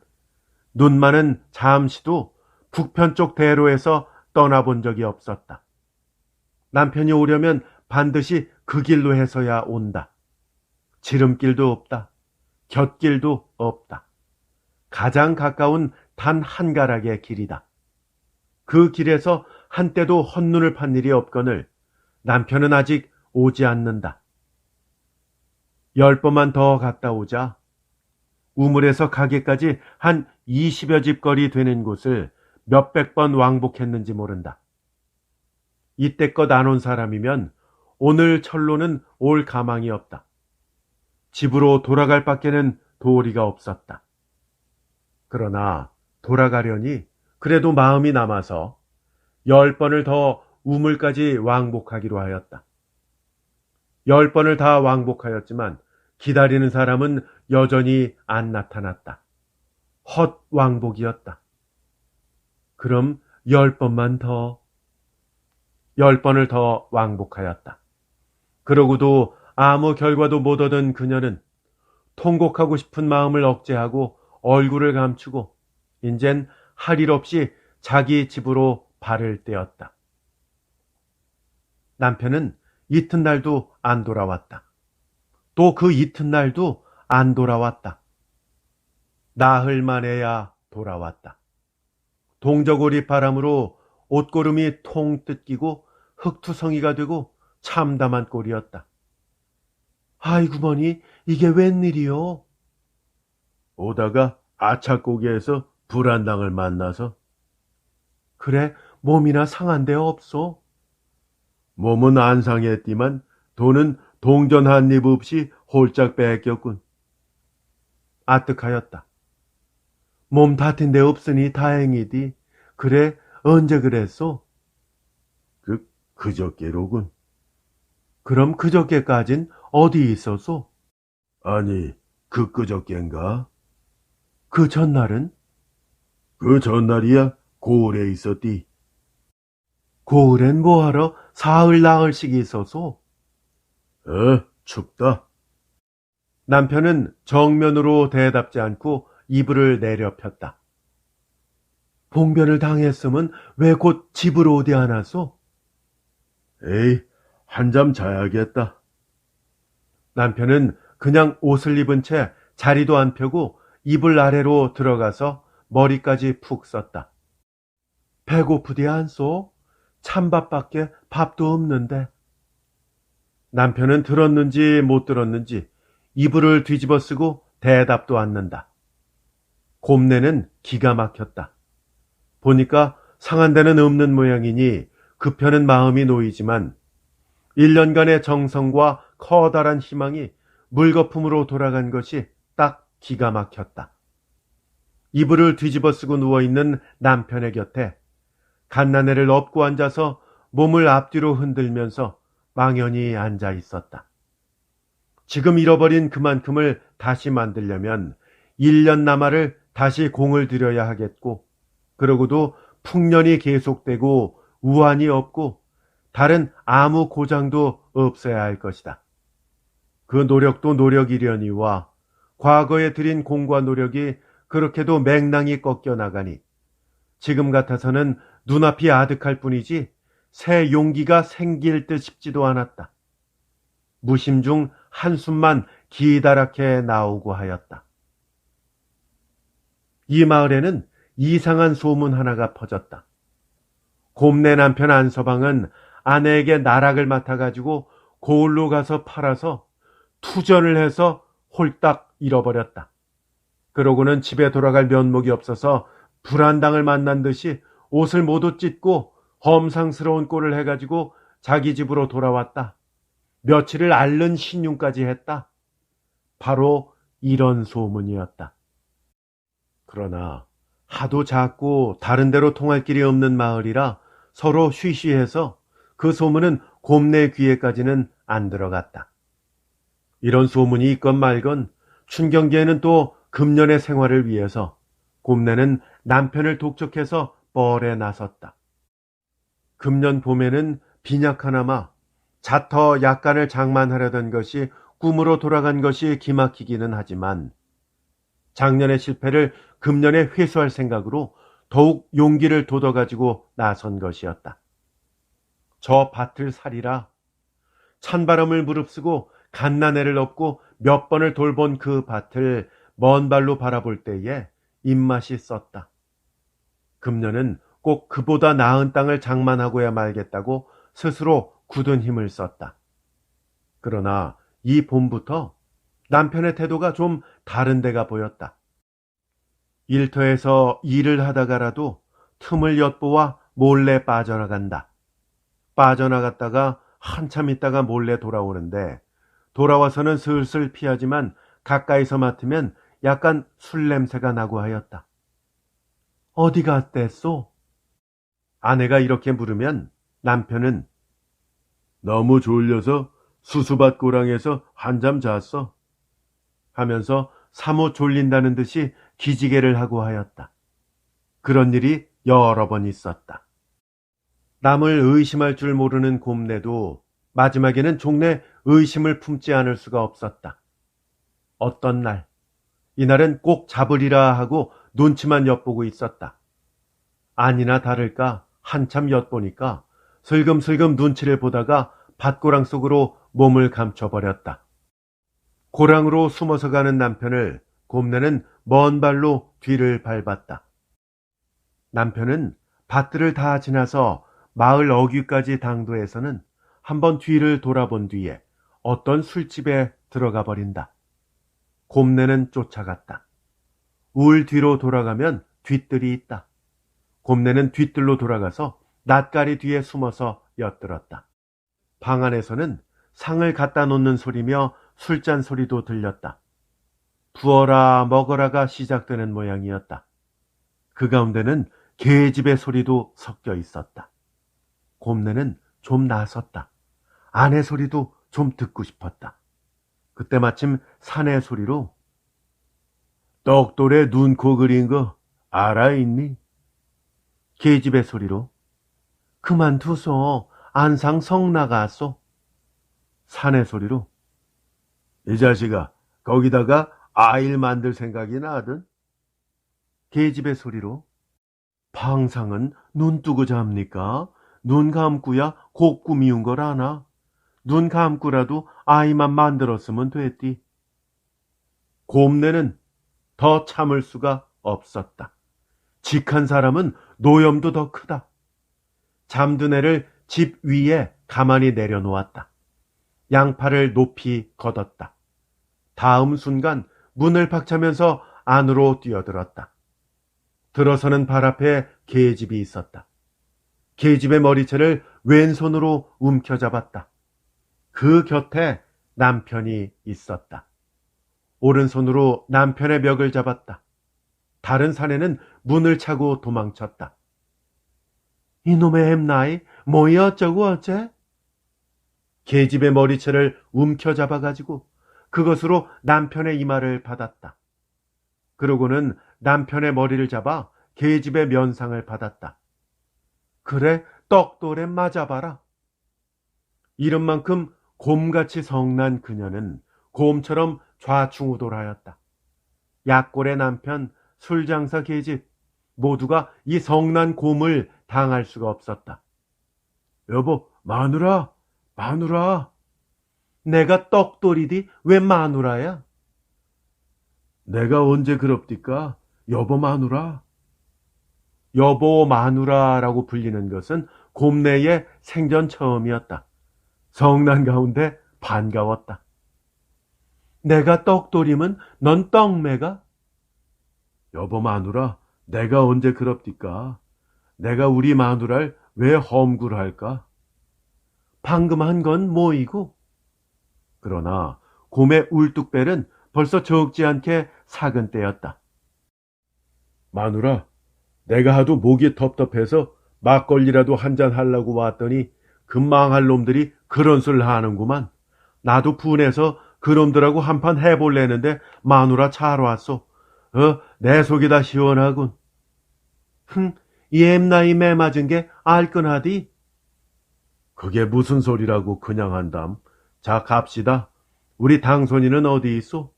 눈만은 잠시도 북편 쪽 대로에서 떠나본 적이 없었다. 남편이 오려면 반드시 그 길로 해서야 온다. 지름길도 없다. 곁길도 없다. 가장 가까운 단 한 가락의 길이다. 그 길에서 한때도 헛눈을 판 일이 없거늘 남편은 아직 오지 않는다. 10번만 더 갔다 오자 우물에서 가게까지 한 20여 집 거리 되는 곳을 몇백 번 왕복했는지 모른다. 이때껏 안 온 사람이면 오늘 철로는 올 가망이 없다. 집으로 돌아갈 밖에는 도리가 없었다. 그러나 돌아가려니 그래도 마음이 남아서 10번을 더 우물까지 왕복하기로 하였다. 10번을 다 왕복하였지만 기다리는 사람은 여전히 안 나타났다. 헛 왕복이었다. 그럼 10번만 더. 10번을 더 왕복하였다. 그러고도 아무 결과도 못 얻은 그녀는 통곡하고 싶은 마음을 억제하고 얼굴을 감추고 인젠 할 일 없이 자기 집으로 발을 떼었다. 남편은 이튿날도 안 돌아왔다. 또 그 이튿날도 안 돌아왔다. 나흘 만에야 돌아왔다. 동저고리 바람으로 옷고름이 통 뜯기고 흙투성이가 되고 참담한 꼴이었다. 아이구머니 이게 웬일이요? 오다가 아차고개에서 불안당을 만나서. 그래 몸이나 상한 데 없소? 몸은 안 상했지만 돈은 동전 한 입 없이 홀짝 뺏겼군. 아뜩하였다. 몸 다튼 데 없으니 다행이디. 그래 언제 그랬소? 그저께로군. 그럼 그저께까진 어디 있었소? 아니 그저께인가? 그 전날은? 그 전날이야 고을에 있었디. 고을엔 뭐하러 사흘 나흘씩 있어서? 춥다. 남편은 정면으로 대답지 않고 이불을 내려 폈다. 봉변을 당했으면 왜 곧 집으로 오지 않았소? 에이, 한잠 자야겠다. 남편은 그냥 옷을 입은 채 자리도 안 펴고 이불 아래로 들어가서 머리까지 푹 썼다. 배고프디 않소? 찬밥밖에 밥도 없는데. 남편은 들었는지 못 들었는지 이불을 뒤집어 쓰고 대답도 않는다. 곰내는 기가 막혔다. 보니까 상한 데는 없는 모양이니 급혀는 마음이 놓이지만 1년간의 정성과 커다란 희망이 물거품으로 돌아간 것이 딱 기가 막혔다. 이불을 뒤집어 쓰고 누워있는 남편의 곁에 갓난애를 업고 앉아서 몸을 앞뒤로 흔들면서 망연히 앉아 있었다. 지금 잃어버린 그만큼을 다시 만들려면 1년 남아를 다시 공을 들여야 하겠고, 그러고도 풍년이 계속되고 우환이 없고 다른 아무 고장도 없어야 할 것이다. 그 노력도 노력이려니와 과거에 들인 공과 노력이 그렇게도 맹랑이 꺾여 나가니 지금 같아서는 눈앞이 아득할 뿐이지 새 용기가 생길 듯 싶지도 않았다. 무심 중 한숨만 기다랗게 나오고 하였다. 이 마을에는 이상한 소문 하나가 퍼졌다. 곰내 남편 안서방은 아내에게 나락을 맡아가지고 고을로 가서 팔아서 투전을 해서 홀딱 잃어버렸다. 그러고는 집에 돌아갈 면목이 없어서 불안당을 만난 듯이 옷을 모두 찢고 험상스러운 꼴을 해가지고 자기 집으로 돌아왔다. 며칠을 앓는 신용까지 했다. 바로 이런 소문이었다. 그러나 하도 작고 다른 데로 통할 길이 없는 마을이라 서로 쉬쉬해서 그 소문은 곰내 귀에까지는 안 들어갔다. 이런 소문이 있건 말건 춘경기에는 또 금년의 생활을 위해서 곰내는 남편을 독촉해서 뻘에 나섰다. 금년 봄에는 빈약 하나마 자터 약간을 장만하려던 것이 꿈으로 돌아간 것이 기막히기는 하지만 작년의 실패를 금년에 회수할 생각으로 더욱 용기를 돋아가지고 나선 것이었다. 저 밭을 살이라 찬바람을 무릅쓰고 갓난애를 업고 몇 번을 돌본 그 밭을 먼 발로 바라볼 때에 입맛이 썼다. 금년은 꼭 그보다 나은 땅을 장만하고야 말겠다고 스스로 굳은 힘을 썼다. 그러나 이 봄부터 남편의 태도가 좀 다른 데가 보였다. 일터에서 일을 하다가라도 틈을 엿보아 몰래 빠져나간다. 빠져나갔다가 한참 있다가 몰래 돌아오는데 돌아와서는 슬슬 피하지만 가까이서 맡으면 약간 술 냄새가 나고 하였다. 어디 갔댔소? 아내가 이렇게 물으면 남편은 너무 졸려서 수수밭 고랑에서 한잠 잤어 하면서 사뭇 졸린다는 듯이 기지개를 하고 하였다. 그런 일이 여러 번 있었다. 남을 의심할 줄 모르는 곰내도 마지막에는 종래 의심을 품지 않을 수가 없었다. 어떤 날, 이날은 꼭 잡으리라 하고 눈치만 엿보고 있었다. 아니나 다를까 한참 엿보니까 슬금슬금 눈치를 보다가 밭고랑 속으로 몸을 감춰버렸다. 고랑으로 숨어서 가는 남편을 곰내는 먼 발로 뒤를 밟았다. 남편은 밭들을 다 지나서 마을 어귀까지 당도해서는 한번 뒤를 돌아본 뒤에 어떤 술집에 들어가 버린다. 곰내는 쫓아갔다. 울 뒤로 돌아가면 뒷뜰이 있다. 곰내는 뒷뜰로 돌아가서 낫가리 뒤에 숨어서 엿들었다. 방 안에서는 상을 갖다 놓는 소리며 술잔 소리도 들렸다. 부어라 먹어라가 시작되는 모양이었다. 그 가운데는 개집의 소리도 섞여 있었다. 곰내는 좀 나섰다. 아내 소리도 좀 듣고 싶었다. 그때 마침 사내 소리로 떡돌에 눈, 코 그린 거 알아있니? 개집의 소리로 그만두소. 안상 성 나갔소. 사내 소리로 이 자식아 거기다가 아일 만들 생각이 나든? 개집의 소리로 방상은 눈 뜨고 잡니까? 눈 감고야 곱고 미운 걸 아나? 눈 감고라도 아이만 만들었으면 됐디. 곰내는 더 참을 수가 없었다. 직한 사람은 노염도 더 크다. 잠든 애를 집 위에 가만히 내려놓았다. 양팔을 높이 걷었다. 다음 순간 문을 박차면서 안으로 뛰어들었다. 들어서는 발 앞에 개집이 있었다. 개집의 머리채를 왼손으로 움켜잡았다. 그 곁에 남편이 있었다. 오른손으로 남편의 멱을 잡았다. 다른 사내는 문을 차고 도망쳤다. 이놈의 햄나이 뭐이 어쩌고 어째? 개집의 머리채를 움켜잡아가지고 그것으로 남편의 이마를 받았다. 그러고는 남편의 머리를 잡아 개집의 면상을 받았다. 그래, 떡돌에 맞아봐라. 이름만큼 곰같이 성난 그녀는 곰처럼 좌충우돌하였다. 약골의 남편, 술장사 계집 모두가 이 성난 곰을 당할 수가 없었다. 여보, 마누라, 마누라. 내가 떡돌이디 왜 마누라야? 내가 언제 그럽디까? 여보 마누라. 여보 마누라라고 불리는 것은 곰내의 생전 처음이었다. 성난 가운데 반가웠다. 내가 떡돌이면 넌 떡매가? 여보 마누라, 내가 언제 그럽디까? 내가 우리 마누라를 왜 험굴할까? 방금 한 건 뭐이고? 그러나 곰의 울뚝벨은 벌써 적지 않게 사근 때였다. 마누라, 내가 하도 목이 텁텁해서 막걸리라도 한잔 하려고 왔더니 그 망할 놈들이 그런 소리를 하는구만. 나도 분해서 그놈들하고 한판 해볼래는데 마누라 잘 왔소. 내 속이 다 시원하군. 이 엠나이 매 맞은 게 알끈하디? 그게 무슨 소리라고 그냥 한담. 자, 갑시다. 우리 당손이는 어디 있소?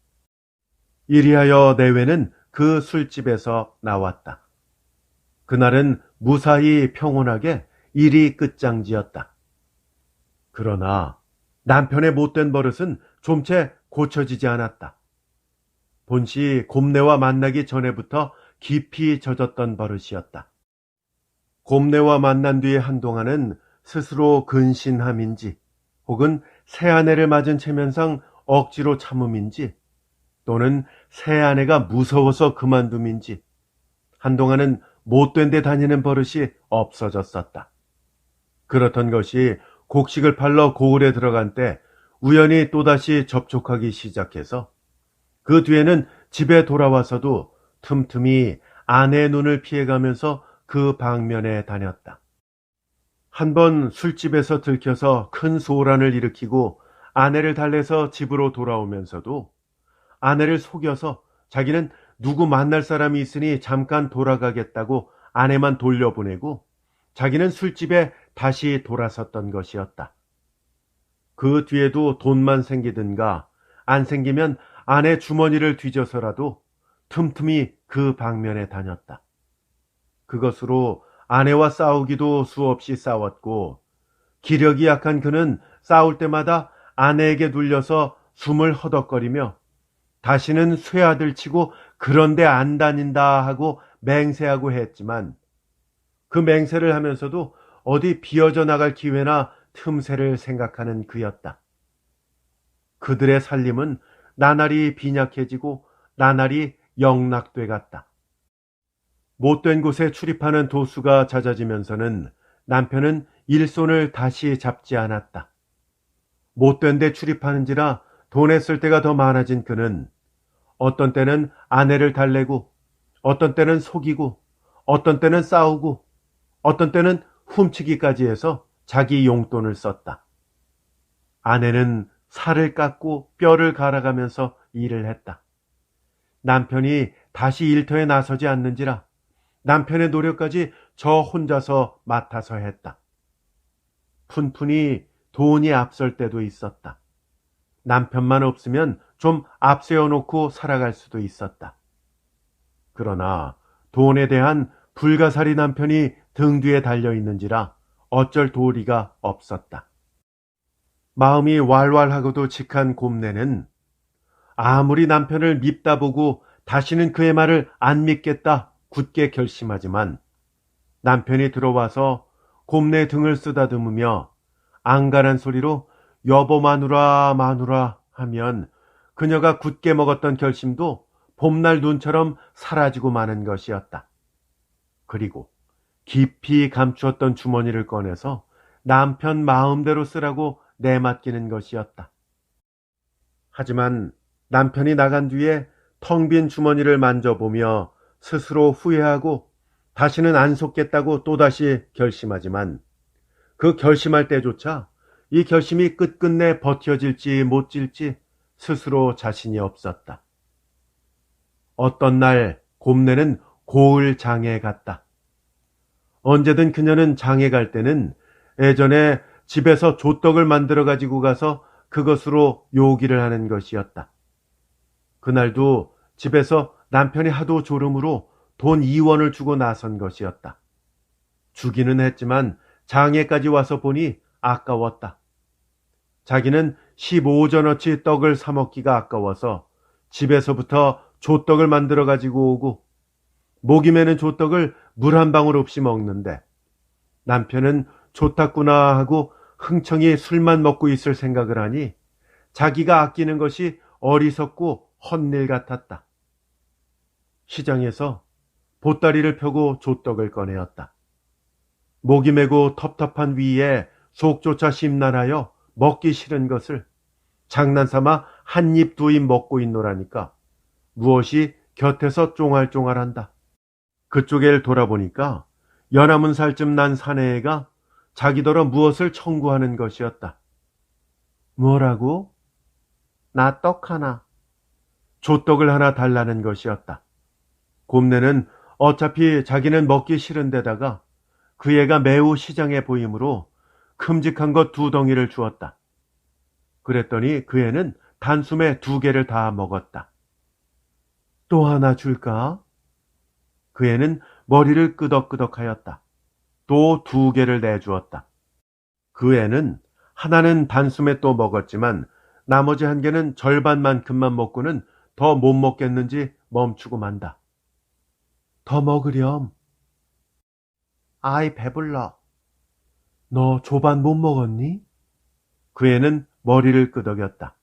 이리하여 내외는 그 술집에서 나왔다. 그날은 무사히 평온하게 일이 끝장지었다. 그러나 남편의 못된 버릇은 좀채 고쳐지지 않았다. 본시 곰내와 만나기 전에부터 깊이 젖었던 버릇이었다. 곰내와 만난 뒤에 한동안은 스스로 근신함인지 혹은 새아내를 맞은 체면상 억지로 참음인지 또는 새아내가 무서워서 그만둠인지 한동안은 못된 데 다니는 버릇이 없어졌었다. 그렇던 것이 곡식을 팔러 고을에 들어간 때 우연히 또다시 접촉하기 시작해서 그 뒤에는 집에 돌아와서도 틈틈이 아내의 눈을 피해가면서 그 방면에 다녔다. 한번 술집에서 들켜서 큰 소란을 일으키고 아내를 달래서 집으로 돌아오면서도 아내를 속여서 자기는 누구 만날 사람이 있으니 잠깐 돌아가겠다고 아내만 돌려보내고 자기는 술집에 다시 돌아섰던 것이었다. 그 뒤에도 돈만 생기든가 안 생기면 아내 주머니를 뒤져서라도 틈틈이 그 방면에 다녔다. 그것으로 아내와 싸우기도 수없이 싸웠고 기력이 약한 그는 싸울 때마다 아내에게 눌려서 숨을 허덕거리며 다시는 쇠아들 치고 그런데 안 다닌다 하고 맹세하고 했지만 그 맹세를 하면서도 어디 비어져 나갈 기회나 틈새를 생각하는 그였다. 그들의 살림은 나날이 빈약해지고 나날이 영락돼 갔다. 못된 곳에 출입하는 도수가 잦아지면서는 남편은 일손을 다시 잡지 않았다. 못된 데 출입하는지라 돈에 쓸 때가 더 많아진 그는 어떤 때는 아내를 달래고 어떤 때는 속이고 어떤 때는 싸우고 어떤 때는 훔치기까지 해서 자기 용돈을 썼다. 아내는 살을 깎고 뼈를 갈아가면서 일을 했다. 남편이 다시 일터에 나서지 않는지라 남편의 노력까지 저 혼자서 맡아서 했다. 푼푼이 돈이 앞설 때도 있었다. 남편만 없으면 좀 앞세워 놓고 살아갈 수도 있었다. 그러나 돈에 대한 불가사리 남편이 등 뒤에 달려 있는지라 어쩔 도리가 없었다. 마음이 왈왈하고도 직한 곰내는 아무리 남편을 밉다 보고 다시는 그의 말을 안 믿겠다 굳게 결심하지만 남편이 들어와서 곰내 등을 쓰다듬으며 안간한 소리로 여보 마누라 마누라 하면 그녀가 굳게 먹었던 결심도 봄날 눈처럼 사라지고 마는 것이었다. 그리고 깊이 감추었던 주머니를 꺼내서 남편 마음대로 쓰라고 내맡기는 것이었다. 하지만 남편이 나간 뒤에 텅 빈 주머니를 만져보며 스스로 후회하고 다시는 안 속겠다고 또다시 결심하지만 그 결심할 때조차 이 결심이 끝끝내 버텨질지 못 질지 스스로 자신이 없었다. 어떤 날 곰내는 고을 장에 갔다. 언제든 그녀는 장에 갈 때는 예전에 집에서 조떡을 만들어 가지고 가서 그것으로 요기를 하는 것이었다. 그날도 집에서 남편이 하도 졸음으로 돈 2원을 주고 나선 것이었다. 주기는 했지만 장에까지 와서 보니 아까웠다. 자기는 15전어치 떡을 사 먹기가 아까워서 집에서부터 조떡을 만들어 가지고 오고 목이 메는 조떡을 물 한 방울 없이 먹는데 남편은 좋았구나 하고 흥청히 술만 먹고 있을 생각을 하니 자기가 아끼는 것이 어리석고 헛일 같았다. 시장에서 보따리를 펴고 조떡을 꺼내었다. 목이 메고 텁텁한 위에 속조차 심란하여 먹기 싫은 것을 장난삼아 한 입 두 입 먹고 있노라니까 무엇이 곁에서 쫑알쫑알한다. 그쪽을 돌아보니까 연하문 살쯤 난 사내애가 자기더러 무엇을 청구하는 것이었다. 뭐라고? 나 떡 하나. 조떡을 하나 달라는 것이었다. 곰내는 어차피 자기는 먹기 싫은 데다가 그 애가 매우 시장해 보이므로 큼직한 것 2덩이를 주었다. 그랬더니 그 애는 단숨에 2개를 다 먹었다. 또 하나 줄까? 그 애는 머리를 끄덕끄덕하였다. 또 2개를 내주었다. 그 애는 하나는 단숨에 또 먹었지만 나머지 1개는 절반만큼만 먹고는 더 못 먹겠는지 멈추고 만다. 더 먹으렴. 아이 배불러. 너 조반 못 먹었니? 그 애는 머리를 끄덕였다.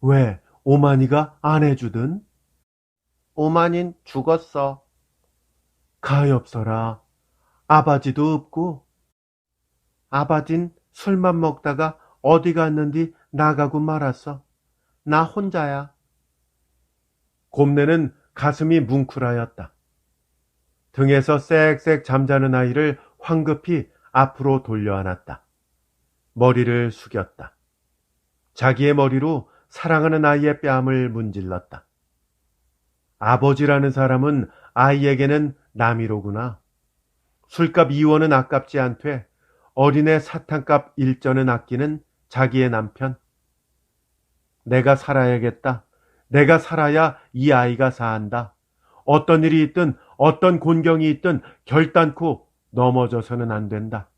왜 오만이가 안 해주든? 오만인 죽었어. 가엾어라. 아바지도 없고. 아바진 술만 먹다가 어디 갔는지 나가고 말았어. 나 혼자야. 곰내는 가슴이 뭉클하였다. 등에서 쌕쌕 잠자는 아이를 황급히 앞으로 돌려 안았다. 머리를 숙였다. 자기의 머리로 사랑하는 아이의 뺨을 문질렀다. 아버지라는 사람은 아이에게는 남이로구나. 술값 2원은 아깝지 않되 어린애 사탕값 1전은 아끼는 자기의 남편. 내가 살아야겠다. 내가 살아야 이 아이가 산다. 어떤 일이 있든 어떤 곤경이 있든 결단코 넘어져서는 안 된다.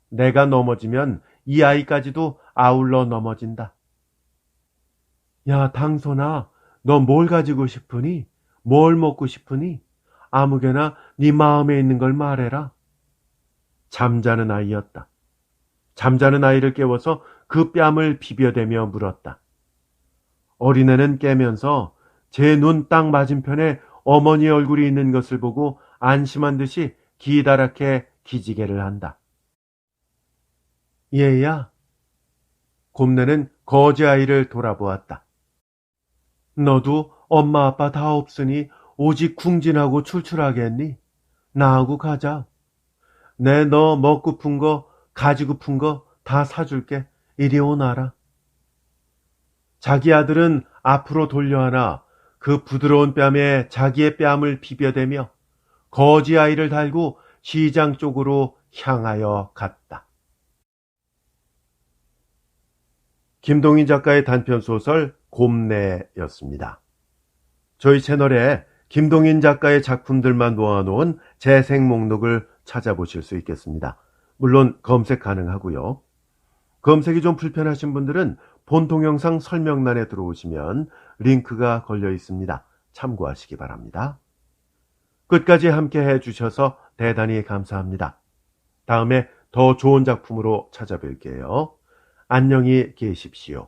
내가 넘어지면 이 아이까지도 아울러 넘어진다. 야, 당선아, 너 뭘 가지고 싶으니? 뭘 먹고 싶으니? 아무개나 네 마음에 있는 걸 말해라. 잠자는 아이였다. 잠자는 아이를 깨워서 그 뺨을 비벼대며 물었다. 어린애는 깨면서 제 눈 딱 맞은편에 어머니 얼굴이 있는 것을 보고 안심한 듯이 기다랗게 기지개를 한다. 얘야. 곰내는 거지 아이를 돌아보았다. 너도 엄마 아빠 다 없으니 오직 궁진하고 출출하겠니? 나하고 가자. 내 너 먹고픈 거 가지고픈 거 다 사줄게. 이리 오너라. 자기 아들은 앞으로 돌려안아 그 부드러운 뺨에 자기의 뺨을 비벼대며 거지 아이를 달고 시장 쪽으로 향하여 갔다. 김동인 작가의 단편소설 곰내였습니다. 저희 채널에 김동인 작가의 작품들만 모아놓은 재생 목록을 찾아보실 수 있겠습니다. 물론 검색 가능하고요. 검색이 좀 불편하신 분들은 본 동영상 설명란에 들어오시면 링크가 걸려 있습니다. 참고하시기 바랍니다. 끝까지 함께 해주셔서 대단히 감사합니다. 다음에 더 좋은 작품으로 찾아뵐게요. 안녕히 계십시오.